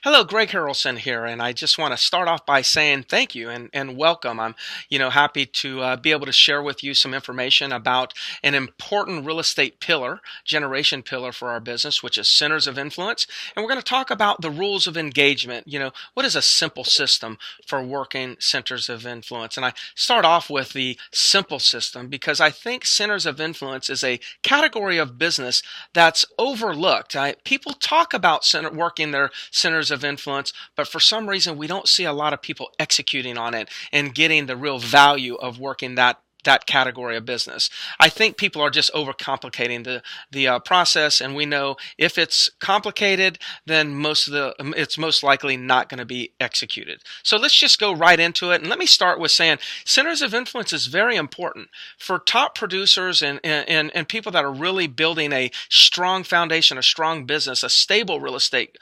Hello, Greg Harrelson here, and I just want to start off by saying thank you and welcome. I'm, happy to be able to share with you some information about an important real estate pillar, generation pillar for our business, which is centers of influence. And we're going to talk about the rules of engagement. What is a simple system for working centers of influence? And I start off with the simple system because I think centers of influence is a category of business that's overlooked. People talk about working their centers of influence, but for some reason we don't see a lot of people executing on it and getting the real value of working that category of business. I think people are just overcomplicating the process, and we know if it's complicated, then it's most likely not going to be executed. So let's just go right into it, and let me start with saying centers of influence is very important for top producers and people that are really building a strong foundation, a strong business, a stable real estate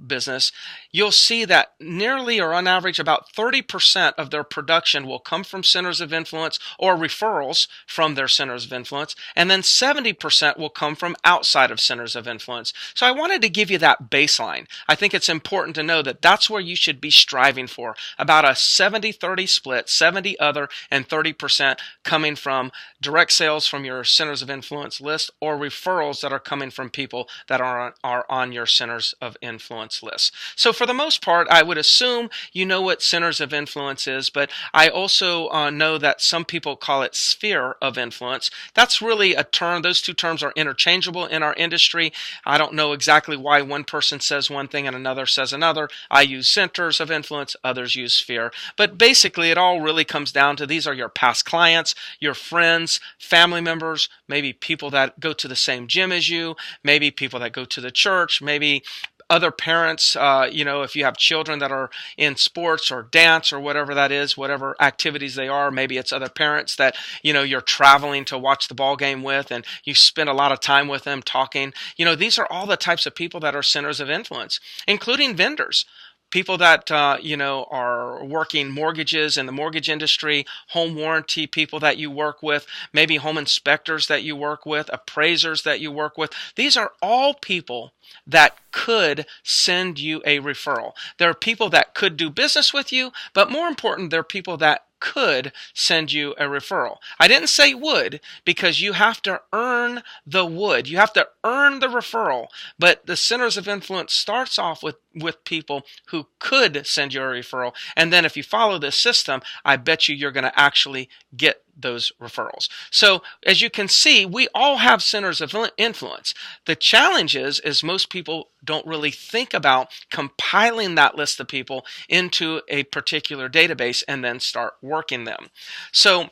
business. You'll see that nearly or on average about 30% of their production will come from centers of influence or referrals from their centers of influence, and then 70% will come from outside of centers of influence. So I wanted to give you that baseline. I think it's important to know that that's where you should be striving for, about a 70-30 split, 70 other and 30% coming from direct sales from your centers of influence list or referrals that are coming from people that are on your centers of influence list. So for the most part, I would assume you know what centers of influence is, but I also know that some people call it sphere of influence. That's really a term. Those two terms are interchangeable in our industry. I don't know exactly why one person says one thing and another says another. I use centers of influence, others use sphere. But basically, it all really comes down to these are your past clients, your friends, family members, maybe people that go to the same gym as you, maybe people that go to the church, maybe other parents, if you have children that are in sports or dance or whatever that is, whatever activities they are, maybe it's other parents that, you're traveling to watch the ball game with and you spend a lot of time with them talking. These are all the types of people that are centers of influence, including vendors. People that are working mortgages in the mortgage industry, home warranty people that you work with, maybe home inspectors that you work with, appraisers that you work with. These are all people that could send you a referral. There are people that could do business with you, but more important, there are people that could send you a referral. I didn't say would because you have to earn the would. You have to earn the referral. But the centers of influence starts off with people who could send you a referral. And then if you follow this system, I bet you're going to actually get those referrals. So as you can see, we all have centers of influence. The challenge is most people don't really think about compiling that list of people into a particular database and then start working them. So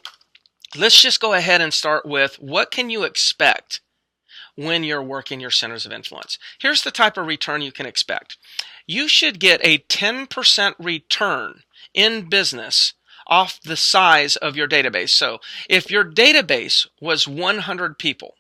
let's just go ahead and start with what can you expect when you're working your centers of influence. Here's the type of return you can expect. You should get a 10% return in business off the size of your database. So if your database was 100 people,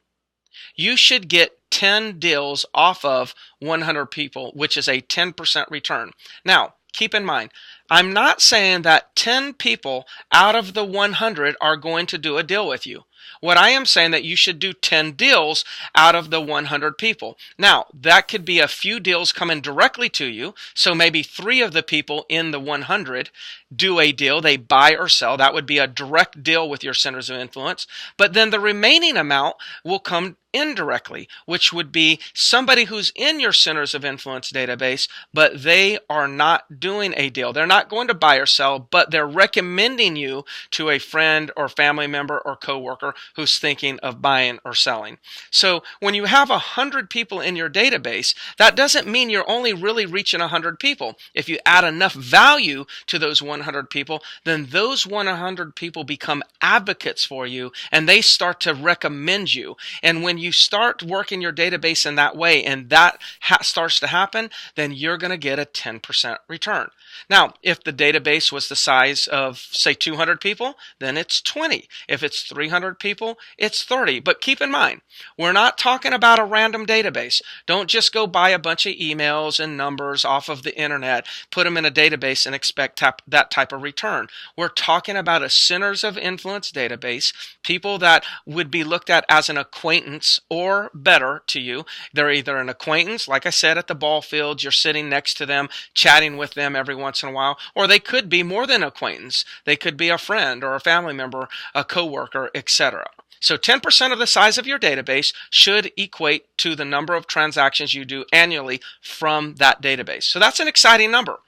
you should get 10 deals off of 100 people, which is a 10% return. Now, keep in mind, I'm not saying that 10 people out of the 100 are going to do a deal with you. What I am saying that you should do 10 deals out of the 100 people. Now, that could be a few deals coming directly to you. So maybe 3 of the people in the 100 do a deal. They buy or sell. That would be a direct deal with your centers of influence. But then the remaining amount will come indirectly, which would be somebody who's in your centers of influence database, but they are not doing a deal. They're not going to buy or sell, but they're recommending you to a friend or family member or coworker who's thinking of buying or selling. So when you have 100 people in your database, that doesn't mean you're only really reaching 100 people. If you add enough value to those 100 people, then those 100 people become advocates for you and they start to recommend you. And when you start working your database in that way and that starts to happen, then you're going to get a 10% return. Now, if the database was the size of, say, 200 people, then it's 20. If it's 300 people, it's 30. But keep in mind, we're not talking about a random database. Don't just go buy a bunch of emails and numbers off of the internet, put them in a database and expect that type of return. We're talking about a centers of influence database, people that would be looked at as an acquaintance months or better to you. They're either an acquaintance, like I said, at the ball field, you're sitting next to them, chatting with them every once in a while, or they could be more than acquaintance. They could be a friend or a family member, a coworker, etc. So 10% of the size of your database should equate to the number of transactions you do annually from that database. So that's an exciting number.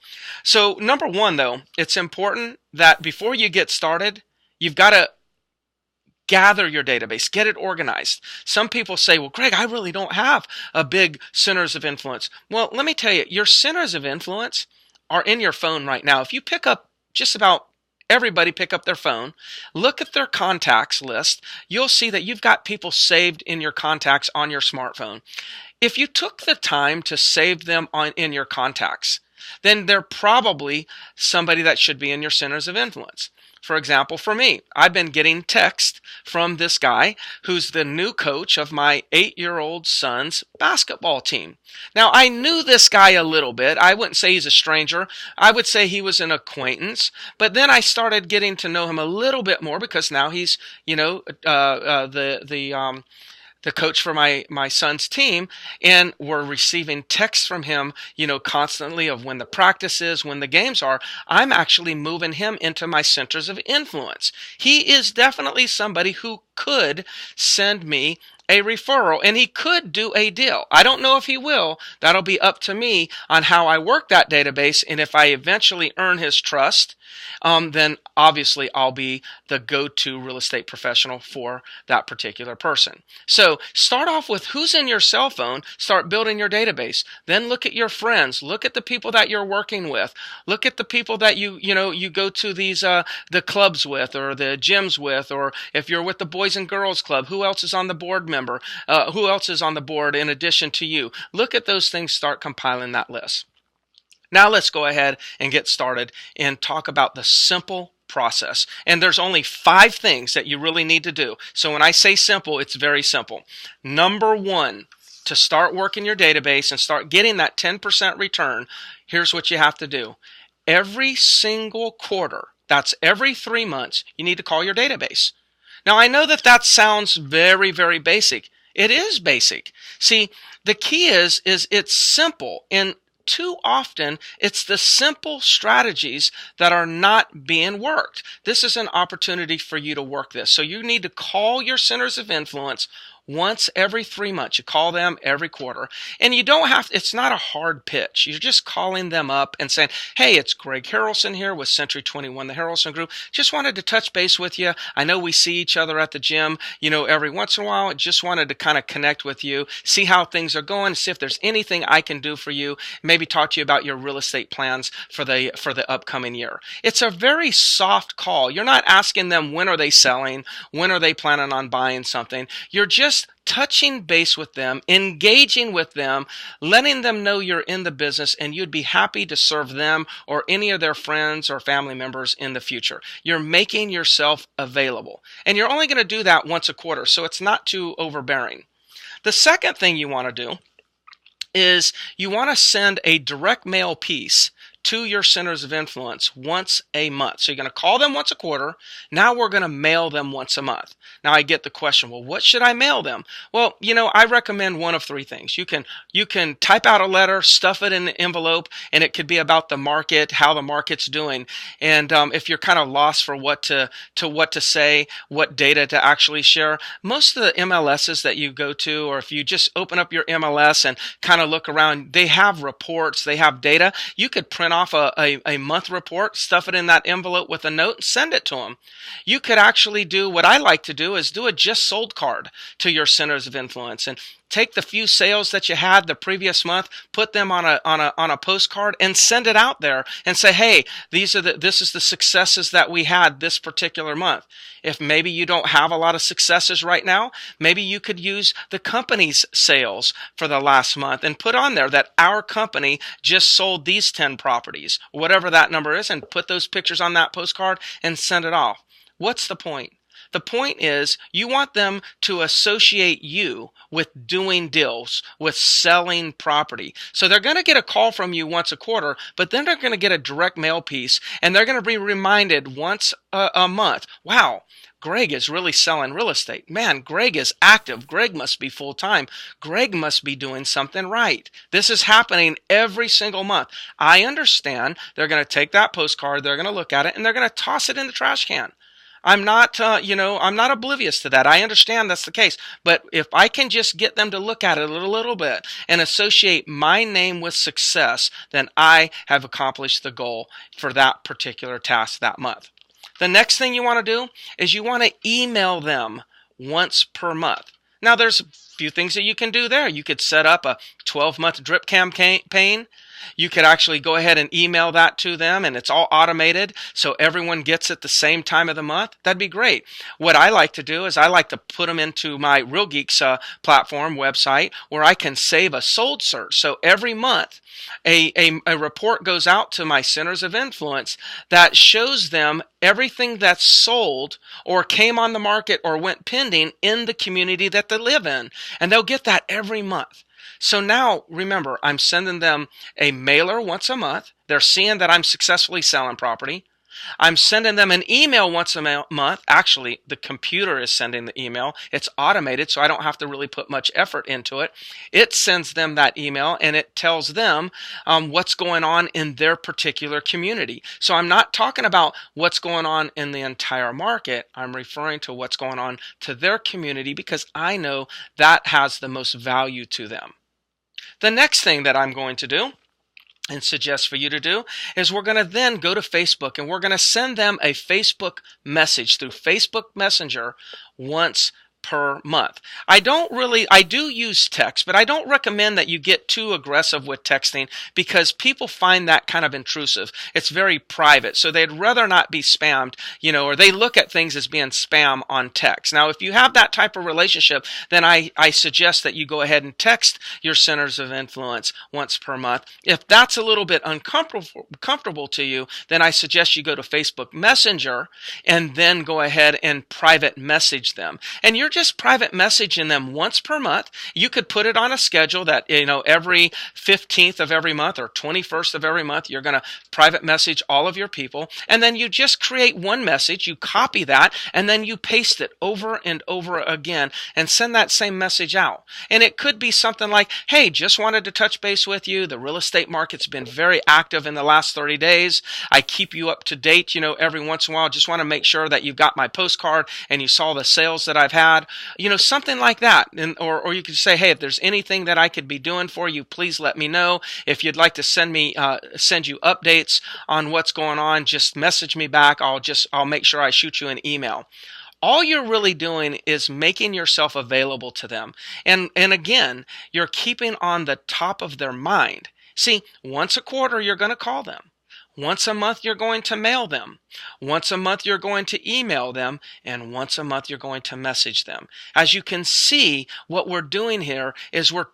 So number one, though, it's important that before you get started, you've got to gather your database, get it organized. Some people say, well, Greg, I really don't have a big centers of influence. Well, let me tell you, your centers of influence are in your phone right now. If you pick up just about everybody pick up their phone, look at their contacts list, you'll see that you've got people saved in your contacts on your smartphone. If you took the time to save them in your contacts, then they're probably somebody that should be in your centers of influence. For example, for me, I've been getting text from this guy who's the new coach of my 8-year-old son's basketball team. Now, I knew this guy a little bit. I wouldn't say he's a stranger. I would say he was an acquaintance. But then I started getting to know him a little bit more because now he's, the coach for my son's team, and we're receiving texts from him, constantly of when the practice is, when the games are. I'm actually moving him into my centers of influence. He is definitely somebody who could send me a referral, and he could do a deal. I don't know if he will. That'll be up to me on how I work that database, and if I eventually earn his trust, then obviously I'll be the go-to real estate professional for that particular person. So start off with who's in your cell phone, start building your database. Then look at your friends, look at the people that you're working with, look at the people that you go to these the clubs with or the gyms with, or if you're with the Boys and Girls Club, who else is on the board member? Who else is on the board in addition to you? Look at those things, start compiling that list. Now let's go ahead and get started and talk about the simple process. And there's only 5 things that you really need to do. So when I say simple, it's very simple. Number 1, to start working your database and start getting that 10% return, here's what you have to do. Every single quarter, that's every 3 months, you need to call your database. Now I know that sounds very, very basic. It is basic. See, the key is it's simple, and too often, it's the simple strategies that are not being worked. This is an opportunity for you to work this. So you need to call your centers of influence once every 3 months. You call them every quarter. And you don't have to, it's not a hard pitch. You're just calling them up and saying, hey, it's Greg Harrelson here with Century 21, the Harrelson Group. Just wanted to touch base with you. I know we see each other at the gym, every once in a while. Just wanted to kind of connect with you, see how things are going, see if there's anything I can do for you, maybe talk to you about your real estate plans for the upcoming year. It's a very soft call. You're not asking them when are they selling, when are they planning on buying something. You're just touching base with them, engaging with them, letting them know you're in the business and you'd be happy to serve them or any of their friends or family members in the future. You're making yourself available. And you're only going to do that once a quarter, so it's not too overbearing. The second thing you want to do is you want to send a direct mail piece to your centers of influence once a month. So you're going to call them once a quarter. Now we're going to mail them once a month. Now I get the question, well, what should I mail them? Well, I recommend one of 3 things. You can type out a letter, stuff it in the envelope, and it could be about the market, how the market's doing. And if you're kind of lost for what to say, what data to actually share, most of the MLSs that you go to, or if you just open up your MLS and kind of look around, they have reports, they have data. You could print off a month report, stuff it in that envelope with a note, and send it to them. You could actually do what I like to do is do a just sold card to your centers of influence and take the few sales that you had the previous month, put them on a postcard and send it out there and say, hey, this is the successes that we had this particular month. If maybe you don't have a lot of successes right now, maybe you could use the company's sales for the last month and put on there that our company just sold these 10 properties, whatever that number is, and put those pictures on that postcard and send it off. What's the point? The point is you want them to associate you with doing deals, with selling property. So they're going to get a call from you once a quarter, but then they're going to get a direct mail piece, and they're going to be reminded once a month, wow, Greg is really selling real estate. Man, Greg is active. Greg must be full-time. Greg must be doing something right. This is happening every single month. I understand they're going to take that postcard, they're going to look at it, and they're going to toss it in the trash can. I'm not, I'm not oblivious to that. I understand that's the case. But if I can just get them to look at it a little bit and associate my name with success, then I have accomplished the goal for that particular task that month. The next thing you want to do is you want to email them once per month. Now, there's a few things that you can do there. You could set up a 12-month drip campaign. You could actually go ahead and email that to them, and it's all automated, so everyone gets it the same time of the month. That'd be great. What I like to do is I like to put them into my Real Geeks platform website where I can save a sold search. So every month, a report goes out to my centers of influence that shows them everything that's sold or came on the market or went pending in the community that they live in. And they'll get that every month. So now, remember, I'm sending them a mailer once a month. They're seeing that I'm successfully selling property. I'm sending them an email once a month. Actually, the computer is sending the email. It's automated, so I don't have to really put much effort into it. It sends them that email, and it tells them what's going on in their particular community. So I'm not talking about what's going on in the entire market. I'm referring to what's going on to their community because I know that has the most value to them. The next thing that I'm going to do and suggest for you to do is we're going to then go to Facebook and we're going to send them a Facebook message through Facebook Messenger once per month. I do use text, but I don't recommend that you get too aggressive with texting because people find that kind of intrusive. It's very private, so they'd rather not be spammed, or they look at things as being spam on text. Now, if you have that type of relationship, then I suggest that you go ahead and text your centers of influence once per month. If that's a little bit uncomfortable to you, then I suggest you go to Facebook Messenger and then go ahead and private message them. And you're just private messaging them once per month. You could put it on a schedule that, every 15th of every month or 21st of every month, you're going to private message all of your people. And then you just create one message, you copy that, and then you paste it over and over again and send that same message out. And it could be something like, hey, just wanted to touch base with you. The real estate market's been very active in the last 30 days. I keep you up to date, every once in a while. Just want to make sure that you got my postcard and you saw the sales that I've had. Something like that. Or you could say, hey, if there's anything that I could be doing for you, please let me know. If you'd like to send you updates on what's going on, just message me back. I'll make sure I shoot you an email. All you're really doing is making yourself available to them. And again, you're keeping on the top of their mind. See, once a quarter, you're going to call them. Once a month, you're going to mail them. Once a month, you're going to email them. And once a month, you're going to message them. As you can see, what we're doing here is we're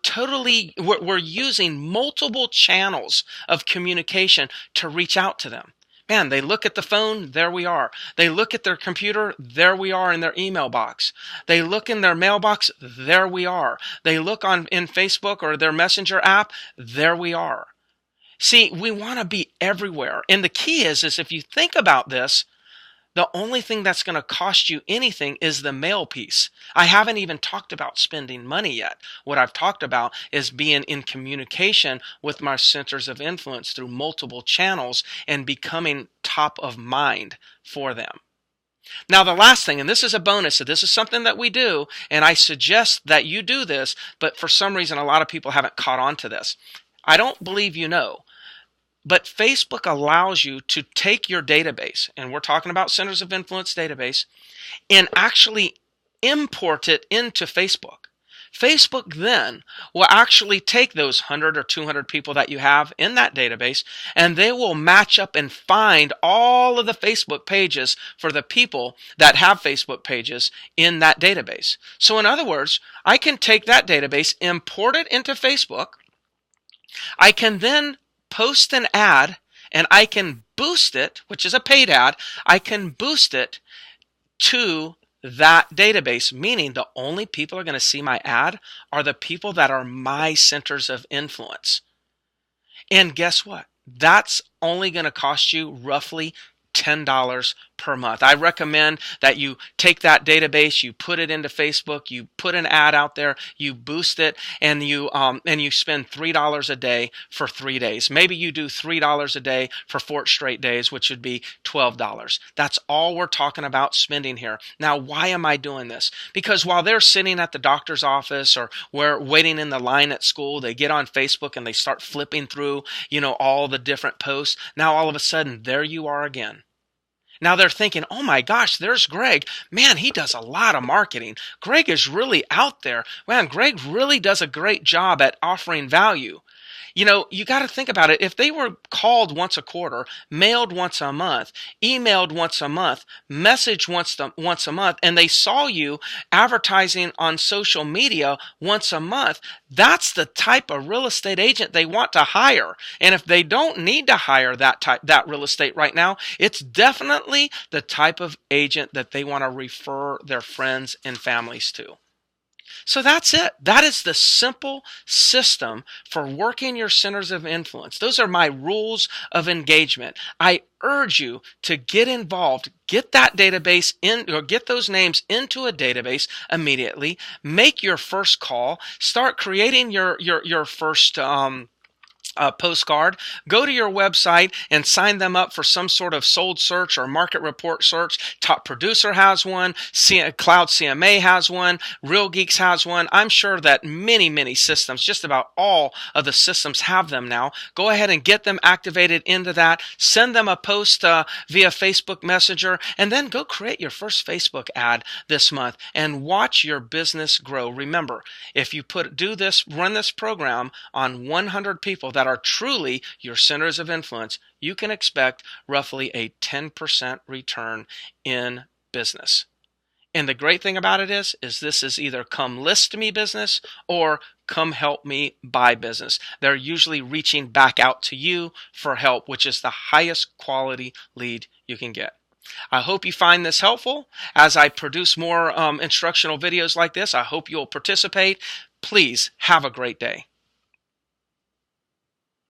using multiple channels of communication to reach out to them. Man, they look at the phone, there we are. They look at their computer, there we are in their email box. They look in their mailbox, there we are. They look in Facebook or their Messenger app, there we are. See, we want to be everywhere. And the key is if you think about this, the only thing that's going to cost you anything is the mail piece. I haven't even talked about spending money yet. What I've talked about is being in communication with my centers of influence through multiple channels and becoming top of mind for them. Now, the last thing, and this is a bonus, so this is something that we do, and I suggest that you do this, but for some reason, a lot of people haven't caught on to this. I don't believe you know, but Facebook allows you to take your database, and we're talking about Centers of Influence database, and actually import it into Facebook. Facebook then will actually take those 100 or 200 people that you have in that database, and they will match up and find all of the Facebook pages for the people that have Facebook pages in that database. So in other words, I can take that database, import it into Facebook. I can then post an ad, and I can boost it, which is a paid ad. I can boost it to that database, meaning the only people who are going to see my ad are the people that are my centers of influence. And guess what? That's only going to cost you roughly $10 per month. I recommend that you take that database, you put it into Facebook, you put an ad out there, you boost it, and you spend $3 a day for 3 days. Maybe you do $3 a day for 4 straight days, which would be $12. That's all we're talking about spending here. Now, why am I doing this? Because while they're sitting at the doctor's office or we're waiting in the line at school, they get on Facebook and they start flipping through, all the different posts. Now, all of a sudden, there you are again. Now they're thinking, oh my gosh, there's Greg. Man, he does a lot of marketing. Greg is really out there. Man, Greg really does a great job at offering value. You got to think about it. If they were called once a quarter, mailed once a month, emailed once a month, messaged once a month, and they saw you advertising on social media once a month, that's the type of real estate agent they want to hire. And if they don't need to hire that real estate right now, it's definitely the type of agent that they want to refer their friends and families to. So that's it. That is the simple system for working your centers of influence. Those are my rules of engagement. I urge you to get involved, get that database in, or get those names into a database immediately. Make your first call. Start creating your first postcard. Go to your website and sign them up for some sort of sold search or market report search. Top Producer has one. Cloud CMA has one. Real Geeks has one. I'm sure that many systems, just about all of the systems have them now. Go ahead and get them activated into that. Send them a post via Facebook Messenger, and then go create your first Facebook ad this month and watch your business grow. Remember, if you run this program on 100 people that are truly your centers of influence, you can expect roughly a 10% return in business. And the great thing about it is this is either come list me business or come help me buy business. They're usually reaching back out to you for help, which is the highest quality lead you can get. I hope you find this helpful. As I produce more instructional videos like this, I hope you'll participate. Please have a great day.